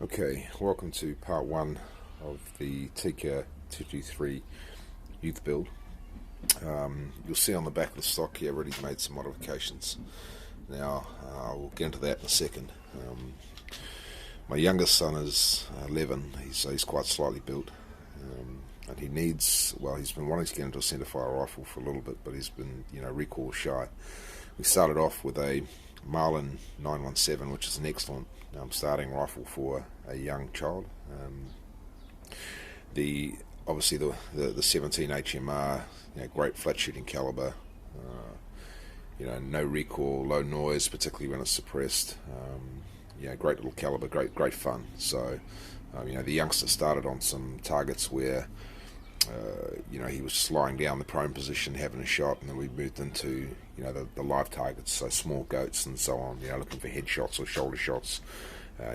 Okay, welcome to part one of the Tikka 223 youth build. You'll see on the back of the stock here, I've already made some modifications. Now, we'll get into that in a second. My youngest son is 11, he's quite slightly built. And he's been wanting to get into a centerfire rifle for a little bit, but he's been, recoil shy. We started off with a Marlin 917, which is an excellent starting rifle for a young child. Obviously the 17 HMR, great flat shooting caliber. No recoil, low noise, particularly when it's suppressed. Great little caliber, great fun. So, the youngster started on some targets where, he was just lying down the prone position, having a shot, and then we moved into, the live targets, so small goats and so on. Looking for head shots or shoulder shots,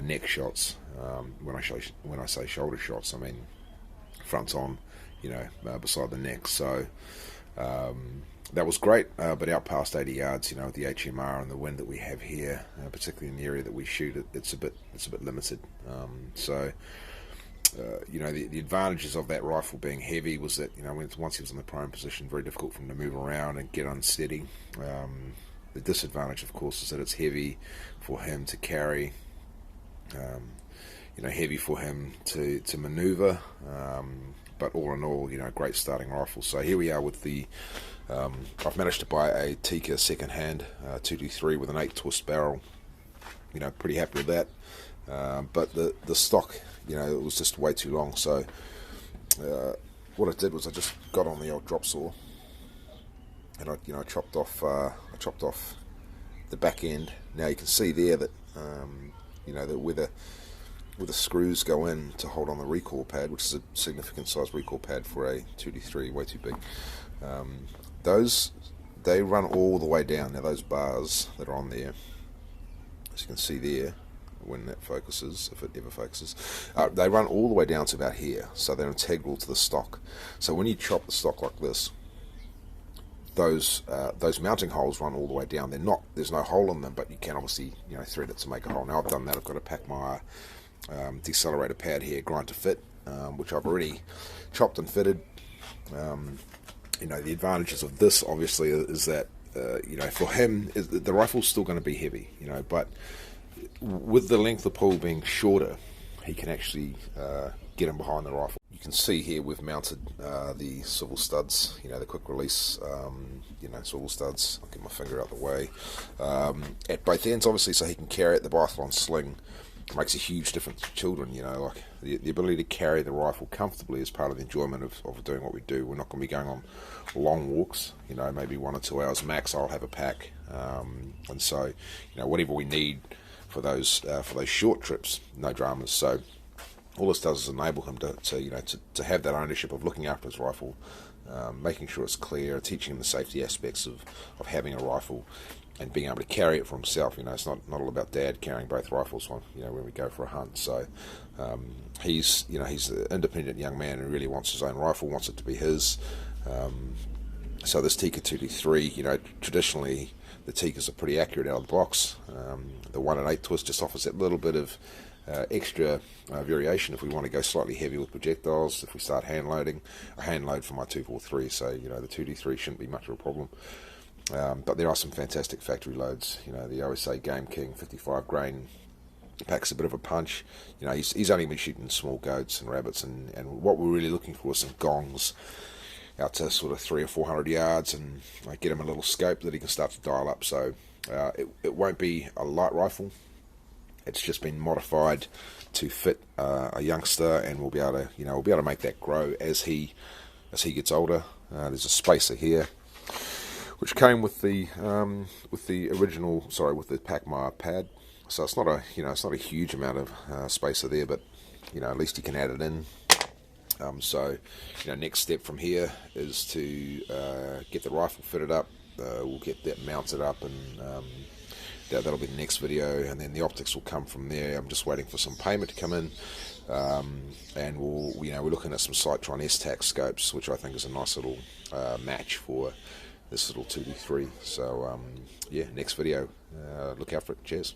neck shots. When I say shoulder shots, I mean fronts on, beside the neck. So that was great, but out past 80 yards, with the HMR and the wind that we have here, particularly in the area that we shoot, it's a bit limited. The advantages of that rifle being heavy was that, once he was in the prone position, very difficult for him to move around and get unsteady. The disadvantage, of course, is that it's heavy for him to carry, heavy for him to maneuver, but all in all, great starting rifle. So here we are with the, I've managed to buy a Tikka second-hand 223 with an 8-twist barrel. Pretty happy with that. But the stock, it was just way too long. So what I did was I just got on the old drop saw, and I chopped off the back end. Now you can see there that that where the screws go in to hold on the recoil pad, which is a significant size recoil pad for a 223, way too big. They run all the way down. Now those bars that are on there, as you can see there, when that focuses, if it ever focuses, they run all the way down to about here, so they're integral to the stock. So when you chop the stock like this, those mounting holes run all the way down. There's no hole in them, but you can obviously thread it to make a hole. Now I've done that. I've got a Pacmire decelerator pad here, grind to fit, which I've already chopped and fitted. The advantages of this obviously is that for him, the rifle's still going to be heavy, but with the length of pull being shorter, he can actually get him behind the rifle. You can see here we've mounted the swivel studs, the quick release, swivel studs. I'll get my finger out the way. At both ends, obviously, so he can carry it. The biathlon sling makes a huge difference to children, like the ability to carry the rifle comfortably is part of the enjoyment of doing what we do. We're not going to be going on long walks, maybe 1 or 2 hours max. I'll have a pack, and so whatever we need for those short trips, no dramas. So all this does is enable him to have that ownership of looking after his rifle, making sure it's clear, teaching him the safety aspects of having a rifle, and being able to carry it for himself. It's not all about Dad carrying both rifles when we go for a hunt. So he's an independent young man who really wants his own rifle, wants it to be his. So this Tikka 223, traditionally the Tikkas are pretty accurate out of the box. The 1 and 8 twist just offers that little bit of extra variation if we want to go slightly heavy with projectiles. If we start hand loading, I hand load for my 243, so the 223 shouldn't be much of a problem. But there are some fantastic factory loads. The OSA Game King 55 grain packs a bit of a punch. He's only been shooting small goats and rabbits, and what we're really looking for is some gongs out to sort of 300 or 400 yards, and I get him a little scope that he can start to dial up. So it won't be a light rifle. It's just been modified to fit a youngster, and we'll be able to make that grow as he gets older. There's a spacer here, which came with the Pacmire pad. So it's not a huge amount of spacer there, but at least you can add it in. So next step from here is to get the rifle fitted up. We'll get that mounted up, and that'll be the next video, and then the optics will come from there. I'm just waiting for some payment to come in, and we're looking at some Cytron S-Tac scopes, which I think is a nice little match for this little 2D3. So next video, look out for it. Cheers.